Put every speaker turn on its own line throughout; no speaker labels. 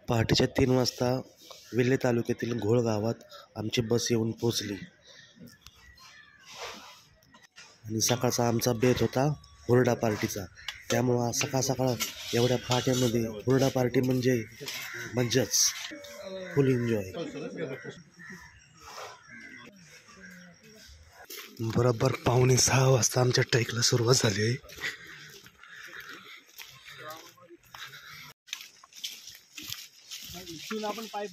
पहाटेच्या 3 वाजता वेल्हे तालुक्यातील घोळ गावात आमची बस येऊन पोचली आणि सकाळचा आमचा बेत होता हुरडा पार्टीचा. त्यामुळं सकाळ सकाळ एवढ्या पहाटेमध्ये हुरडा पार्टी म्हणजे मज्जाच, फुल एन्जॉय. बरोबर 5:45 वाजता आमच्या ट्रेकला सुरुवात झाली आहे.
आपण पाईप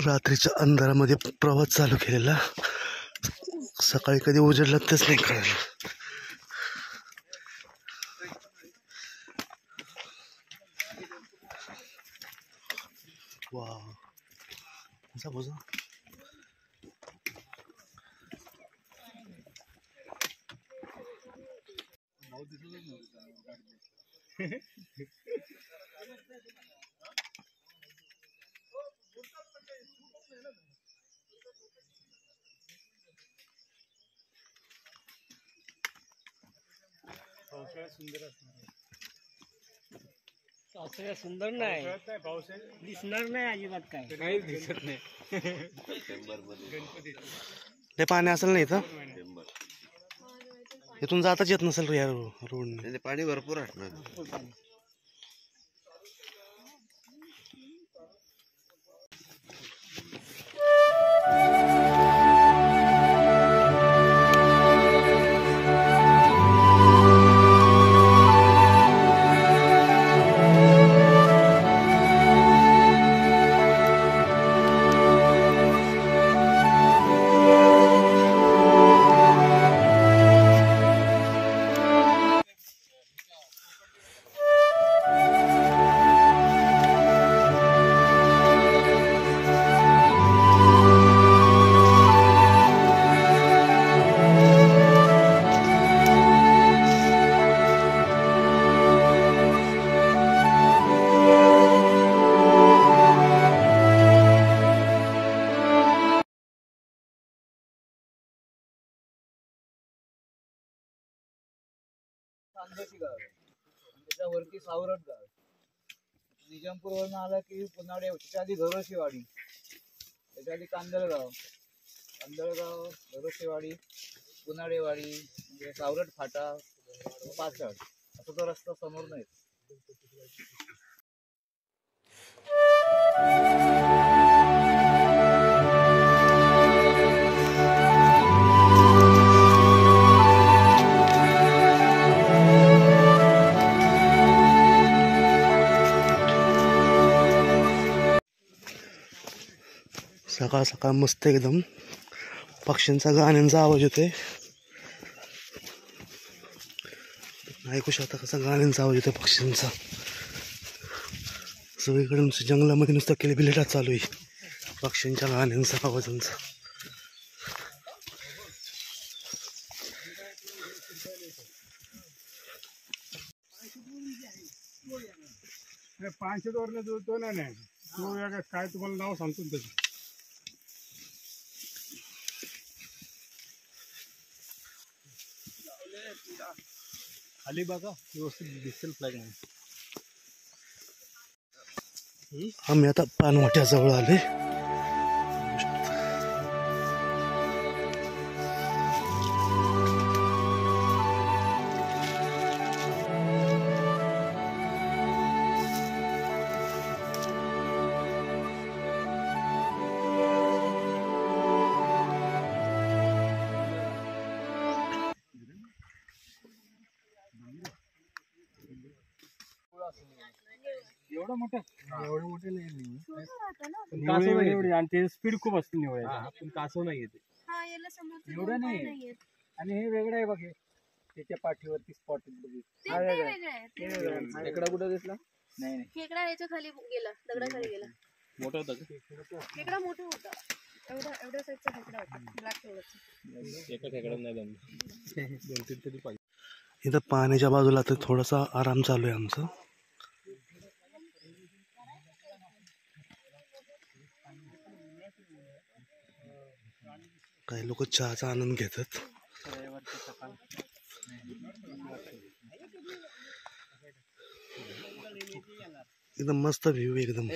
रात्रीच्या अंधारामध्ये प्रवास चालू केलेला, सकाळी कधी उजेडला तेच नाही कळलं. वा
पावसाळ्यात सुंदर नाही, दिसणार नाही अजिबात, काही दिसत नाही.
ते पाणी असेल नाही इथं, इथून जाताच येत नसेल या रोडने. पाणी भरपूर असणार.
त्याच्यावरती सावरट गाव, निजामपूर वरून आला की पुन्हा त्याच्या आधी घरोशीवाडी, त्याच्या आधी कांदळगाव, घरोशीवाडी, पुनाडेवाडी, म्हणजे सावरट फाटा, पाचड, असा तो रस्ता समोर नाही.
सकाळ सकाळ मस्त एकदम पक्ष्यांचा गाण्यांचा आवाज येतोय. ऐकू शकता कसा गाण्यांचा आवाज येतोय पक्ष्यांचा. सगळीकडे नुसतं जंगलामध्ये नुसतं किलबिलाट चालू आहे पक्ष्यांच्या गाण्यांचा आवाजांचा.
पाचशे वरनं जो तो नाही तो काय तुम्हाला नाव सांगतो त्याचं. खाली बघा व्यवस्थित दिसेल फ्लॅग नाही.
आम्ही आता पानवट्याजवळ आले.
एवढं मोठं नाही आणि ते स्पीड खूप असते निवडायला, पण कासव नाही येते एवढं नाही. आणि हे वेगळं आहे बघ, त्याच्या पाठीवरती स्पॉट खेकडा कुठं दिसला नाही,
खेकडा याच्या खाली गेला, दगडाखाली गेला.
मोठं होतं
खेकडा मोठं होतं, एवढ्या साईजचा खेकडा होता, ब्लॅक कलरचा.
एका खेकड्यात नाही जमलं, 2-3 तरी पाहिजे.
इथं पाण्याच्या बाजूला तर थोडासा आराम चालू आहे आमचा. काही लोक चहाचा आनंद घेतात. एकदम मस्त व्ह्यू एकदम.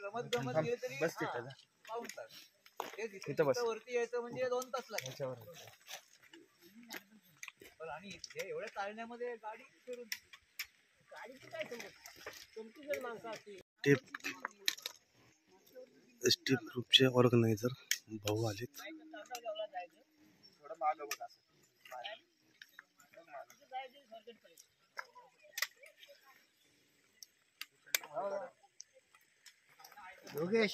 रमत गमत गेली तरी पाऊण तास. इथं वरती यायचं म्हणजे 2 तास लागतात. आणि हे एवढ्या चालण्यामध्ये गाडी फिरून गाडीची काय समज माणसं असतील.
स्टीप ग्रुपचे ऑर्गनायझर भाऊ आलेत.
योगेश,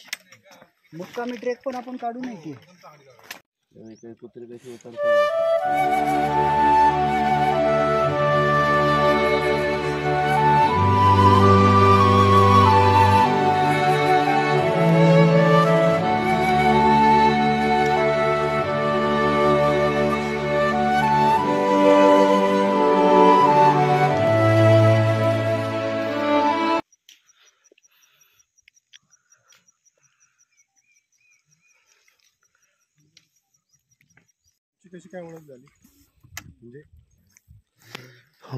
मुक्कामी ट्रेक पण आपण काढू नये की.
कुत्री कशी उतरतात. कशी काय ओळख झाली? म्हणजे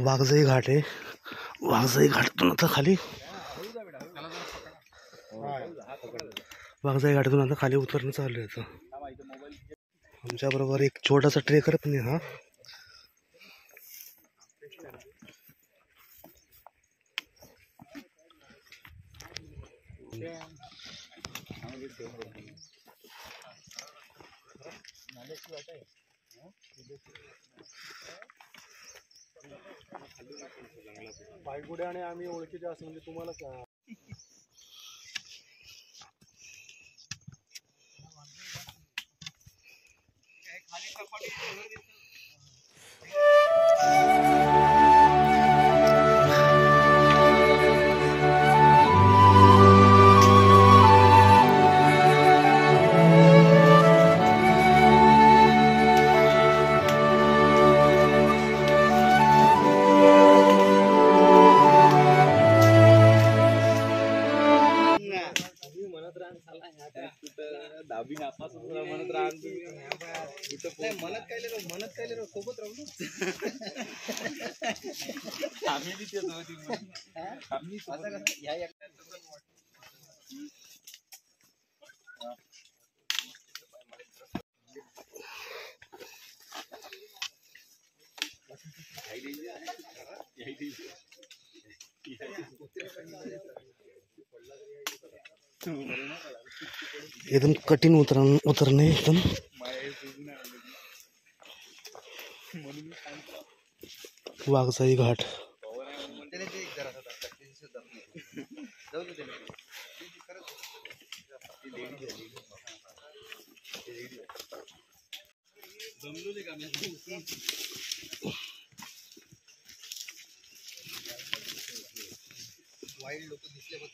वाघजाई घाट आहे. वाघजाई घाटातून आता खाली उतरणं चालू आहे. आमच्या बरोबर एक छोटासा ट्रेकर पण आहे. हा
पायगुडे आणि आम्ही ओळखीचे असं म्हणजे तुम्हाला
सोबत राहू
एकदम कठीण उतरणे एकदम. वाघजाई घाट.
वाईल्ड लोक दिसले बघ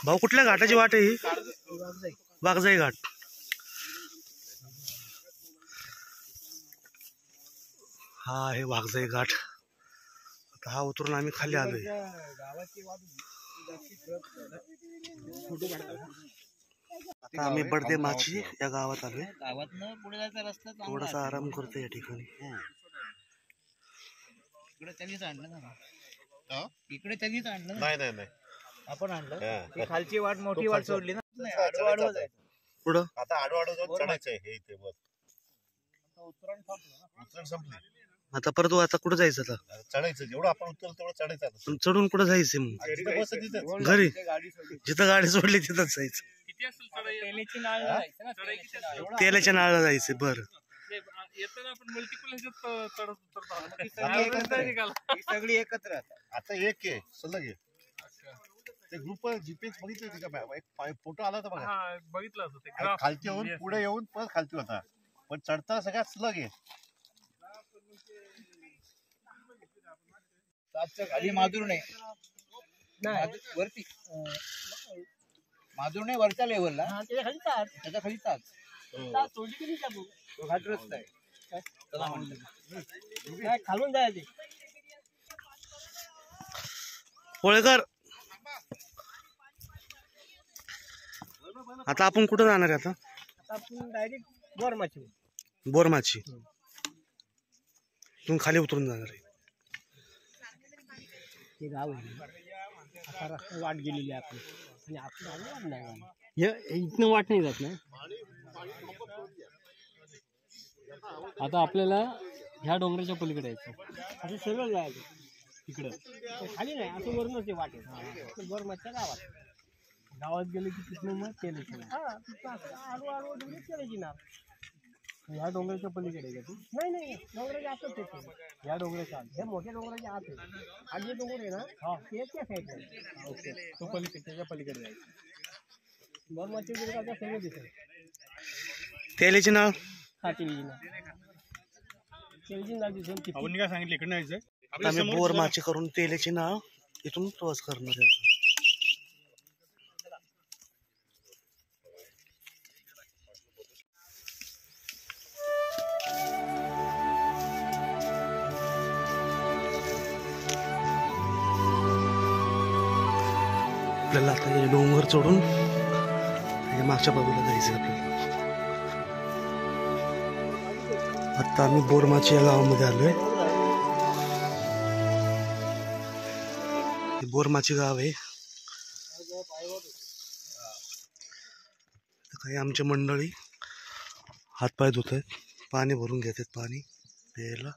भाऊ कुठल्या घाटाची वाट आहे ही? वाघजाई घाट. हा आहे वाघजाई घाट. आता हा उतरून आम्ही खाली आलोय. आता आम्ही बडदे माची या गावात आलोय.
गावातनं पुढे जायचा रस्ता
थोडासा आराम करतो या ठिकाणी.
इकडे त्यांनीच आणलं ना. इकडे त्यांनीच आणलं.
नाही
आपण आणलं. ती खालची वाट मोठी वाट सोडली ना. आडवं जायचं.
पुढं
आता आडवाडो जाऊन चढायचं आहे हे इथे बस. उतरण संपली.
आता परत आता कुठं जायचं? आता
चढायचं जेवढं आपण उतरलं तेवढं चढायचं.
पण चढून कुठं जायचं मग?
जिथं बस तिथं
घरी जिथं गाडी सोडली तिथंच जायचं. तेलाच्या नाळाला जायचं. बर
सगळी एकत्र.
आता एक आहे सलग आहे. ते ग्रुप जीपीएस बघितलं का? एक फोटो आला होता बघा,
बघितलं होतं.
खालती येऊन पुढे येऊन परत खालती होता, पण चढताना सगळ्यात सलग आहे.
खाली माधुर नाही वरती. माधुर नाही वरच्या लेवलला. त्याच्या खाली ताज. तो घाट रस्ता आहे.
खालून जायचे.
होळकर आता आपण कुठं जाणार आहे? आता
आपण डायरेक्ट बोरमाची.
बोरमाची तुम्ही खाली उतरून जाणार आहे.
हे गाव आहे. आता रस्ता वाट गेलेली आहे आपली. आणि आपण वाट नाही इथनं वाट नाही जात ना. आता आपल्याला ह्या डोंगराच्या पलीकडे यायचं. असं सरळ जायचं तिकडं. खाली नाही, असं वरूनच ते वाट आहे. बोरमाच्या गावात गेले की तिथनं मग केलं. आडवा केल्याची ना. ह्या डोंगराच्या पलीकडे आहे का तू? नाही डोंगराच्या आतच येते. ह्या डोंगराच्या आत, हे मोठ्या डोंगराच्या आत आहे. आणि जे डोंगर आहे ना, हा ते त्या साईडला आहे. ओके, तो पलीकडे त्याच्या पलीकडे जायचं. बोरमाची दुर्गाचा सगळं दिसेल.
तेलाची नाळ.
हा तेलीची नाळ दिसेल. आपण काय सांगितलं इकडे यायचं.
आम्ही बोरमाची करून तेलाची नाळ इथून प्रवास करणार आहे. आपल्याला आता हे डोंगर चढून मागच्या बाजूला जायचं आपल्याला. आता आम्ही बोरमाची या गावामध्ये आलोय. हे बोरमाची गाव आहे. काही आमच्या मंडळी हातपाय धुत आहेत, पाणी भरून घेत आहेत पाणी प्यायला.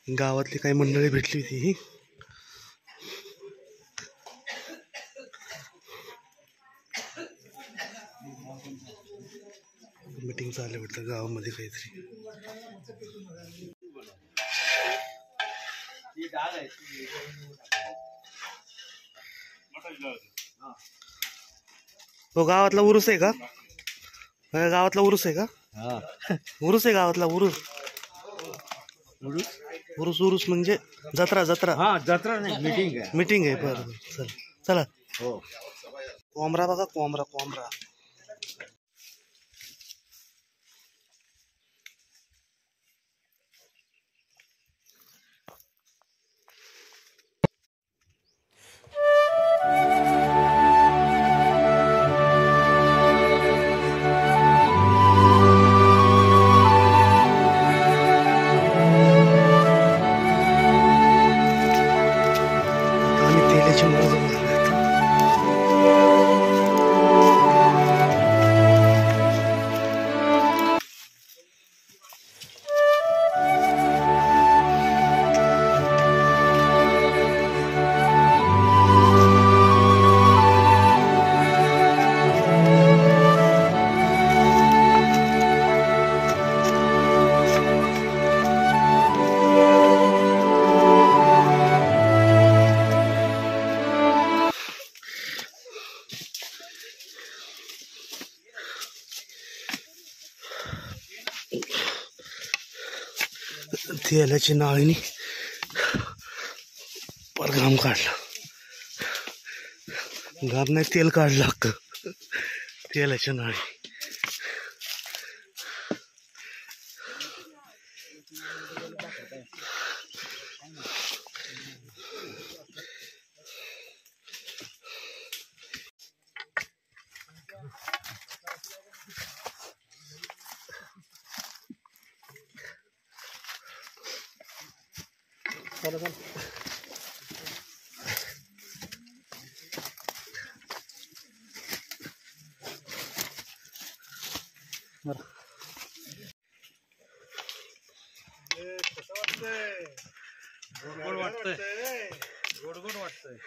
गावातली काही मंडळी भेटली होती. मीटिंग चालू वाटतं गावामध्ये काहीतरी. तो गावातला उरूस आहे का? गावातला उरूस आहे का? उरूस आहे गावातला. उरूस म्हणजे जत्रा.
जत्रा नाही,
मीटिंग आहे. बरं चला. कोंबरा बघा, कोंबरा. तेलाची नाळीनी पर घाम काढला. घाम नाही तेल काढलं लागतं तेलाच्या नाळी.
गोड वाटतंय. गोड वाटतंय.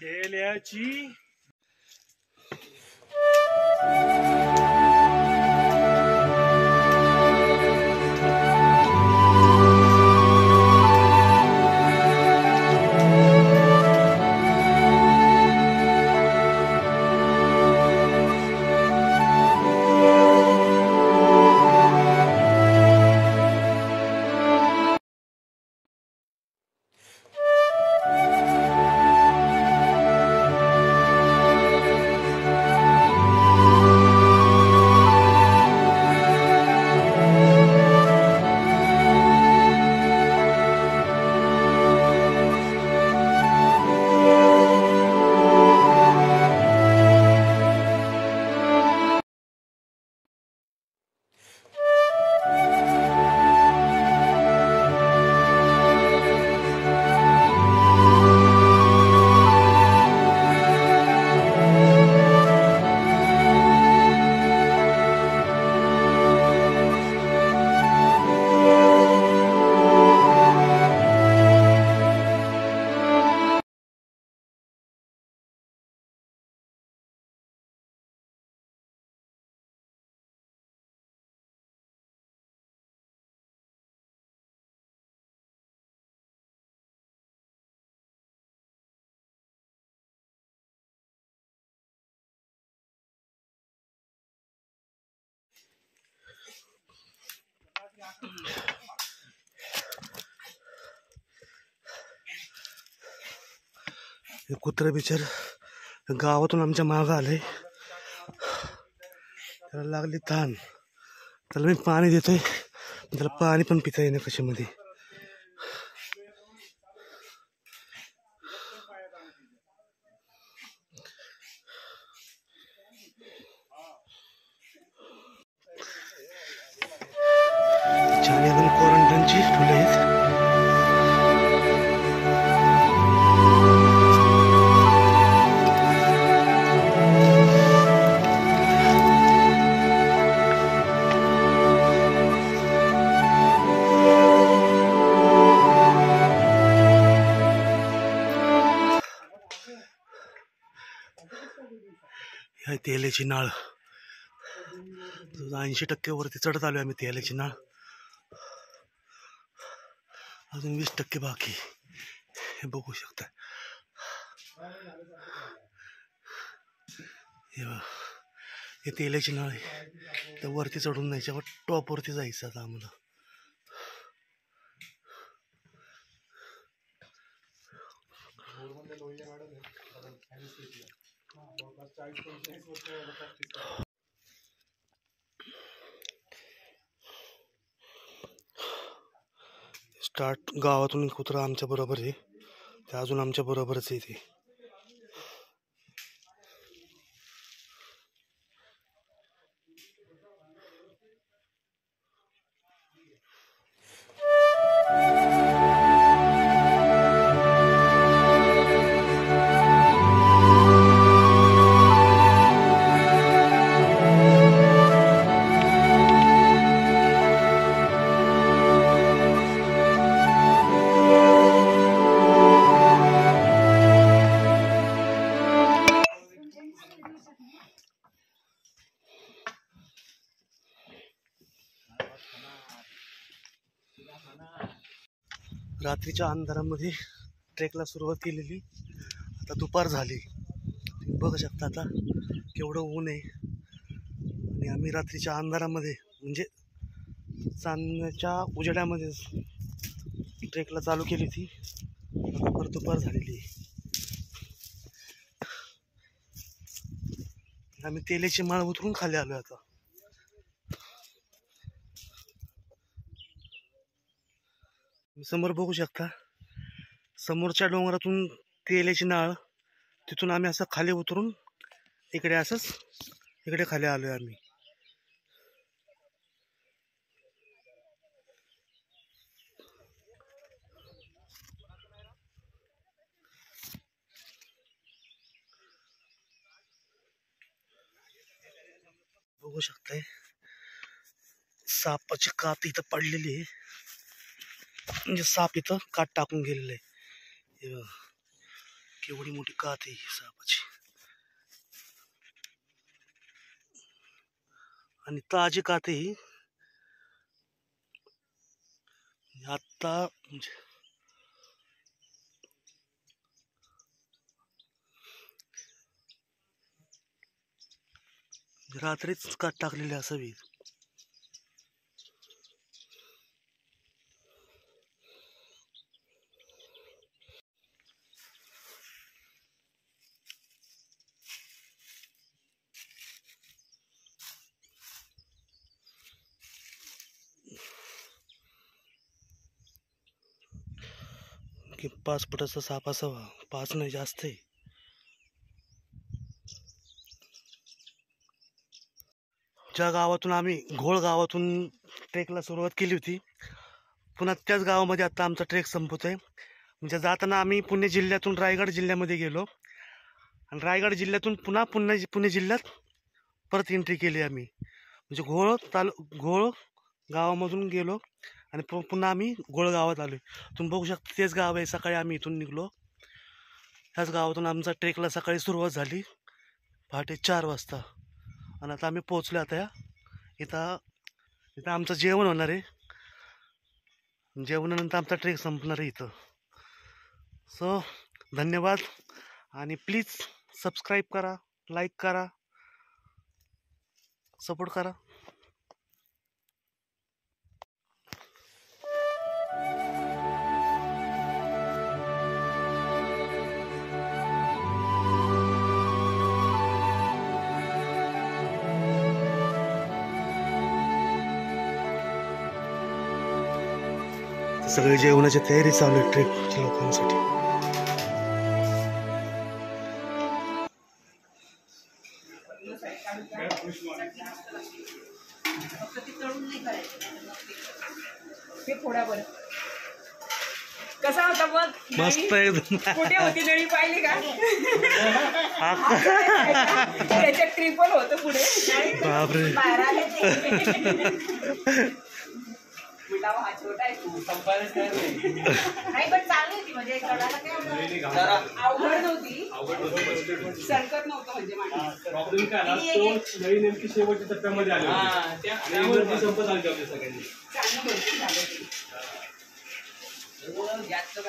तेल्याची
कुत्रा बिचार गावातून आमच्या मागं आलंय. त्याला लागली तहान. त्याला मी पाणी देतोय. त्याला पाणी पण पिता येईना कशामध्ये. छान एकदम क्वारंटाईनची फुलं आहेत. तेलाची नाळ 80% वरती चढत आलोय आम्ही. तेलाची नाळ अजून 20% बाकी. हे बघू शकता. हे तेलाची नाळ आहे. त्या वरती चढून जायच्या टॉप वरती जायचं आता आम्हाला. स्टार्ट गावातून कुत्रा आमच्या बरोबर आहे. ते अजून आमच्या बरोबरच आहे. ते रात्रीच्या अंधारामध्ये ट्रेकला सुरुवात केलेली. आता दुपार झाली. तुम्ही बघू शकता आता केवढं ऊन आहे. आणि आम्ही रात्रीच्या अंधारामध्ये म्हणजे चांदण्याच्या उजेडामध्येच ट्रेकला चालू केली होती. आता परत दुपार झालेली आहे. आम्ही तेलाची माळ उतरून खाली आलो आता. समोर बघू शकता, समोरच्या डोंगरातून तेलाची नाळ, तिथून आम्ही असं खाली उतरून इकडे असंच इकडे खाली आलोय आम्ही. बघू शकताय सापाची कात इथं पडलेली आहे. म्हणजे साप इथं कात टाकून गेलेलं आहे. हे बघा, केवढी मोठी कात आहे सापाची. आणि ताजी कात आहे ही. आता म्हणजे रात्रीच कात टाकलेली असावी. की 5 फुटाचा साप असावा, 5 नाही जास्त आहे. ज्या गावातून आम्ही घोळ गावातून ट्रेकला सुरुवात केली होती, पुन्हा त्याच गावामध्ये आता आमचा ट्रेक संपतोय. म्हणजे जाताना आम्ही पुणे जिल्ह्यातून रायगड जिल्ह्यामध्ये गेलो आणि रायगड जिल्ह्यातून पुणे जिल्ह्यात परत एंट्री केली आम्ही. म्हणजे घोळ गावामधून गेलो आणि पुन्हा आम्ही घोळ गावात आलो. तुम्ही बघू शकता तेच गाव आहे. सकाळी आम्ही इथून निघलो, ह्याच गावातून आमचा ट्रेकला सकाळी सुरुवात झाली पहाटे 4 वाजता. आणि आता आम्ही पोहोचलो. आता इथं आमचं जेवण होणार आहे. जेवणानंतर आमचा ट्रेक संपणार आहे इथं. सो धन्यवाद आणि प्लीज सबस्क्राईब करा, लाईक करा, सपोर्ट करा. सगळे जेवणाची तयारी चालू आहे ट्रेकच्या लोकांसाठी.
कसा होता बघ?
मस्त एकदम.
कुठे होती नळी पाहिली का? त्याच्यात ट्रिपल होतं पुढे.
बापरे.
हा छोटा आहे तू नाही पण चांगली होती. म्हणजे कडाला काय अवघड नव्हती, सरकत नव्हतं. म्हणजे
प्रॉब्लेम काय आला, तो नळी नेमकी शेवटच्या टप्प्यामध्ये आली होती. संपत आली होती सगळ्यांनी.
चांगलं भरपूर झालं.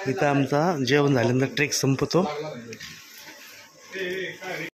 इथं आमचा जेवण झाल्यानंतर ट्रेक संपतो.